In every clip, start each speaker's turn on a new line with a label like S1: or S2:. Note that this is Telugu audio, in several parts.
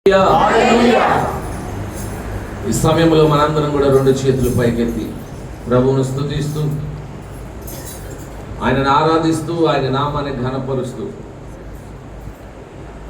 S1: ఈ సమయంలో మనందరం కూడా రెండు చేతులు పైకెత్తి ప్రభువును స్తుతిస్తూ, ఆయనను ఆరాధిస్తూ, ఆయన నామాన్ని ఘనపరుస్తూ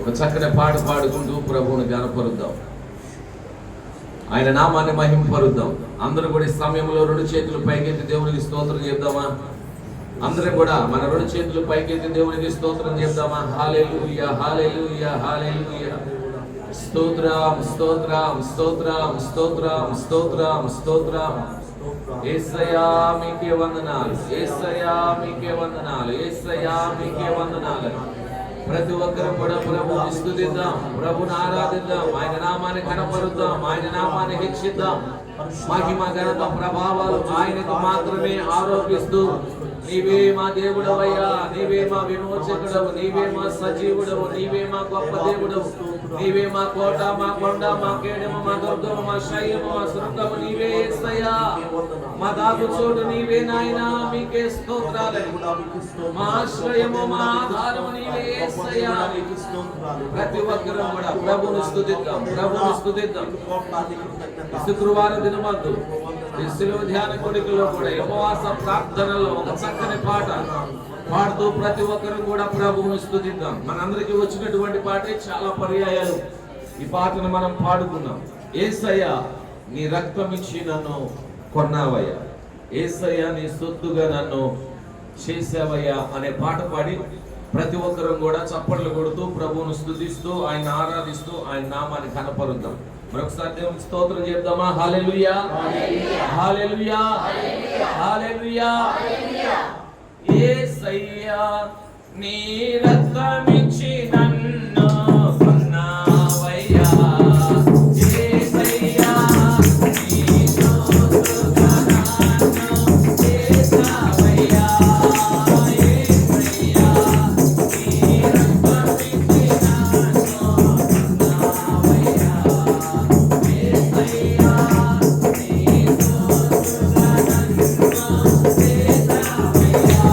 S1: ఒక చక్కని పాట పాడుకుంటూ ప్రభువును ఘనపరుద్దాం, ఆయన నామాన్ని మహింపరుద్దాం. అందరూ కూడా ఈ సమయంలో రెండు చేతులు పైకెత్తి దేవునికి స్తోత్రం చేద్దామా? అందరం కూడా మన రెండు చేతులు పైకెత్తి దేవునికి స్తోత్రం చేద్దామా? హల్లెలూయా, హల్లెలూయా, హల్లెలూయా. స్తోత్రం, స్తోత్రం, స్తోత్రం, స్తోత్రం, స్తోత్రం, స్తోత్రం. యేసయ్యా మీకే వందనాలు, యేసయ్యా మీకే వందనాలు, యేసయ్యా మీకే వందనాలు. ప్రతి ఒక్కరు కూడా ప్రభువుని స్తుతిద్దాం, ప్రభువుని ఆరాధిద్దాం, ఆయన నామాన్ని కనపరుద్దాం, ఆయన నామాన్ని హెచ్చిద్దాం. మహిమ ఘనత ప్రభావాలు ఆయనకు మాత్రమే ఆరోపిస్తూ, నీవే మా దేవుడవయ్యా, నీవే మా విమోచకుడవు, నీవే మా సజీవుడవు, నీవే మా గొప్ప దేవుడవు, నీవే మా కోట, మా కొండ, మా కేడము, మా దుర్గము, మా శైలము, మా శృంగము నీవే యేసయ్యా. మా దాగు చోటు నీవే నాయనా, మీకే స్తోత్రాలు. మా ఆశ్రయము, మా ఆధారము నీవే యేసయ్యా. ప్రతి ఒక్కరూ కూడా ప్రభువును స్తుతిద్దాం, ప్రభువును స్తుతిద్దాం. శుక్రవారం దినమందు ఈ శిలువ ధ్యాన కొడుకులో కూడా ఉపవాస ప్రార్థనలో ఒక చక్కని పాట పాడుతూ ప్రతి ఒక్కరు కూడా ప్రభువును స్తుతిద్దాం. మనందరికీ వచ్చినటువంటి పాటే చాలా పర్యాయాలు ఈ పాటను మనం పాడుకున్నాం. యేసయ్యా నీ రక్తం ఇచ్చి నన్ను కొన్నావయ్యా, యేసయ్యా నీ సొత్తుగా నన్ను చేసావయ్యా అనే పాట పాడి ప్రతి ఒక్కరు కూడా చప్పట్లు కొడుతూ ప్రభువును స్తుతిస్తూ, ఆయన ఆరాధిస్తూ, ఆయన నామాన్ని కనపరుద్దాం. మరొకసారి దేవునికి స్తోత్రం చేద్దామా? హల్లెలూయా, హల్లెలూయా, హల్లెలూయా. యేసయ్యా నీ రక్తమిచ్చి నన్ను కొన్నావయ్యా, యేసయ్యా నీ సొత్తుగా నన్ను చేసావయ్యా, యేసయ్యా నీ రక్తమిచ్చి నన్ను కొన్నావయ్యా, యేసయ్యా నీ సొత్తుగా నన్ను చేసావయ్యా.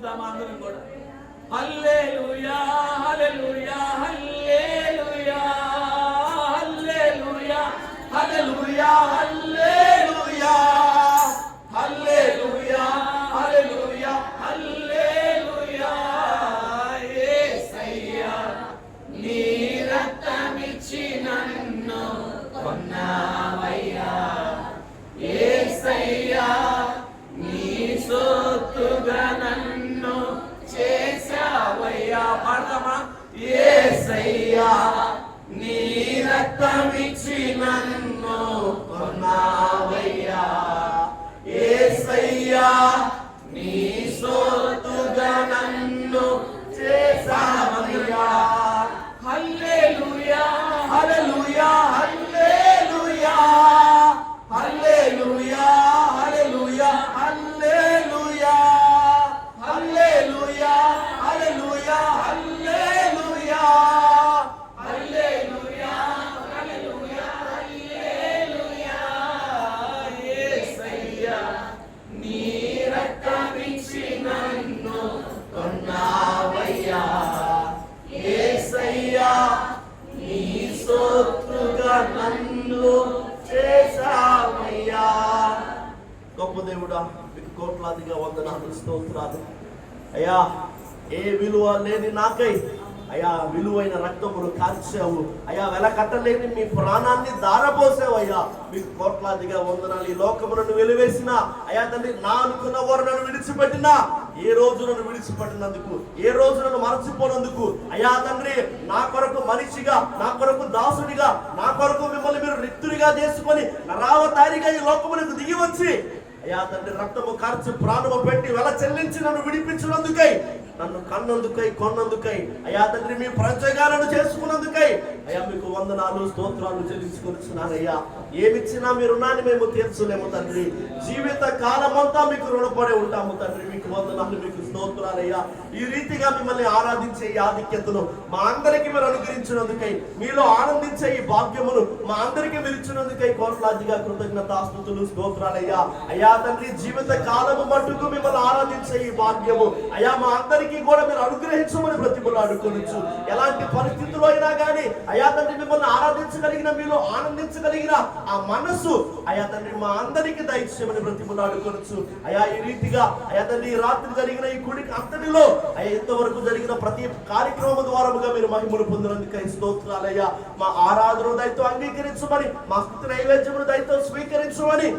S1: పాడదామా అందరం కూడా? హల్లెలూయా హల్లెలూయా హల్లెలూయా హల్లెలూయా హల్లెలూయా హల్లెలూయా హల్లెలూయా హల్లెలూయా హల్లెలూయా. యేసయ్యా నీ రక్తమిచ్చి నన్ను కొన్నావయ్యా, యేసయ్యా నీ సొత్తుగా నన్ను చేశావయ్యా. పాడదామా? యేసయ్యా నీ రక్తమిచ్చి నన్ను కొన్నావయ్యా, యేసయ్యా నీ సొత్తుగా నన్ను చేశావయ్యా. హల్లెలూయా హల్లెలూయా హల్లెలూయా హల్లెలూయా హల్లెలూయా హల్లెలూయా హల్లెలూయా హల్లెలూయా హల్లెలూయా హల్లెలూయా హల్లెలూయా హల్లెలూయా. యేసయ్యా నీ రక్తమిచ్చి నన్ను కొన్నావయ్యా, యేసయ్యా నీ సొత్తుగా నన్ను చేశావయ్యా. గొప్ప దేవుడా, మీకు కోట్లాదిగా వందనాలు స్తోత్రాలు అయ్యా. ఏ విలువ లేని నాకై అయ్యా విలువైన రక్తమును కార్చావు అయ్యా, వెల కట్టలేని మీ ప్రాణాన్ని దారపోసావు అయ్యా. మీకు కోట్లాదిగా వందనాలు. ఈ లోకములను వెలివేసిన అయ్యా తండ్రి, నా అనుకున్న వారు నన్ను విడిచిపెట్టినా, ఏ రోజు నన్ను విడిచిపెట్టినందుకు, ఏ రోజు నన్ను మరచిపోయినందుకు అయ్యా తండ్రి, నా కొరకు మనిషిగా, నా కొరకు దాసుడిగా, నా కొరకు మిమ్మల్ని మీరు రిక్తుడిగా చేసుకొని నరావతారిగా ఈ లోకమునకు దిగి వచ్చి అయ్యా తండ్రి రక్తము కార్చి ప్రాణము పెట్టి వెల చెల్లించి నన్ను విడిపించినందుకై, నన్ను కన్నందుకై కొన్నందుకై అయ్యా తండ్రి, మీ ప్రజగాలను చేసుకున్నందుకై అయ్యా మీకు వందనాలు స్తోత్రాలు చెల్లించుకొనిచున్నానయ్యా. ఏమిచ్చినా మీ రుణాన్ని మేము తీర్చలేము తండ్రి. జీవిత కాలమంతా మీకు రుణపడి ఉంటాము తండ్రి. మీకు వందనాలు, మీకు స్తోత్రాలయ్యా. ఈ రీతిగా మిమ్మల్ని ఆరాధించే ఈ ఆధిక్యతను మా అందరికీ మీరు అనుగ్రహించినందుకై, మీలో ఆనందించే ఈ భాగ్యమును మా అందరికీ మీరు ఇచ్చినందుకై కోట్లాదిగా కృతజ్ఞతాస్తుతులు స్తోత్రాలయ్యా. అయ్యా తండ్రి, జీవిత కాలము మట్టుకు మిమ్మల్ని ఆరాధించే ఈ భాగ్యము అయ్యా మా అందరికీ కూడా మీరు అనుగ్రహించమని బ్రతిమలు అడుకోవచ్చు. ఎలాంటి పరిస్థితుల్లో అయినా కానీ అయ్యా తండ్రి మిమ్మల్ని ఆరాధించగలిగిన, మీలో ఆనందించగలిగిన ఆ మనసు అయ్యా తండ్రి మా అందరికీ దయచేయమని బ్రతిమలు అడుకోవచ్చు. అయ్యా ఈ రీతిగా అయ్యా తండ్రి ఈ రాత్రి జరిగిన ఈ గుడికి అంతటిలో అయ్యా ఇంతవరకు జరిగిన ప్రతి కార్యక్రమం ద్వారాగా మీరు మహిమను పొందినందుకై స్తోత్రాలయ్యా. మా ఆరాధన దయతో అంగీకరించమని, మా స్తుతి నైవేద్యమును దయతో స్వీకరించమని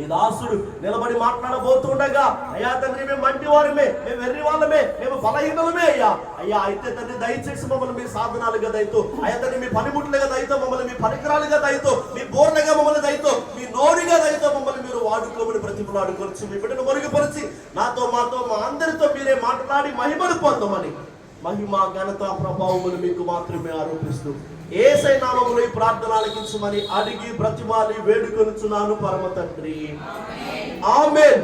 S1: ఈ దాసుడు నిలబడి మాట్లాడబోతుండగా అయ్యా తండ్రి, మేము మంటి వారమే, మేము వెర్రి వాళ్ళమే, మేము బలహీనలమే అయ్యా. అయ్యా అయితే తండ్రి దయచేసి మమ్మల్ని మీ సాధనాలుగా దయతో, అయ్యా తండ్రి మీ పనిముట్లుగా దయతో, మమ్మల్ని మీ పరికరాలుగా దయతో, మీ బోర్లుగా మమ్మల్ని దయతో, మీ నోరుగా దయతో మమ్మల్ని మీరు వాడుకోమని బ్రతిమలు అడుకోవచ్చు. మీ బిడ్డను మరుగుపరిచి నాతో మాతో మా అందరితో మీరే మాట్లాడి మహిమను పొందమని, మహిమ ఘనత ప్రభావములు మీకు మాత్రమే ఆరోపిస్తూ యేసయ్య నామములో ఈ ప్రార్థన ఆలకించమని అడిగి బ్రతిమాలి వేడుకొనుచున్నాను పరమ తండ్రి. ఆమేన్.